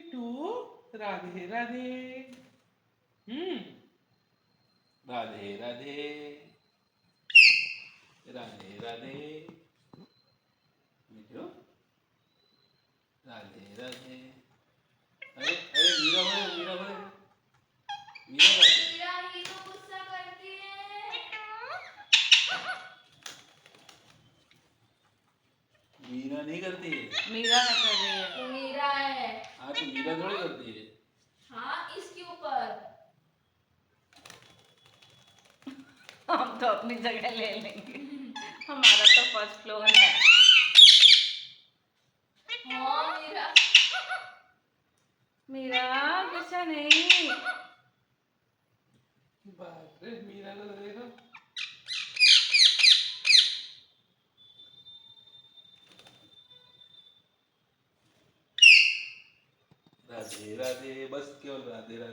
बिट्टू राधे राधे. हम्म. राधे राधे. राधे राधे. बिट्टू राधे राधे. अरे अरे मीरा बोले मीरा बोले मीरा राधे. मीरा ही तो गुस्सा करती है. मीरा नहीं करती है. मीरा क्या कर रही है? मीरा है. हाँ तो मीरा थोड़ी करती है. हाँ इसके ऊपर. हम तो अपनी जगह ले लेंगे. हमारा तो फर्स्ट फ्लोर है. हाँ मीरा. मीरा गुस्सा नहीं. बाप रे मीरा को तो देखो. राधे राधे बस केवल राधे राधे.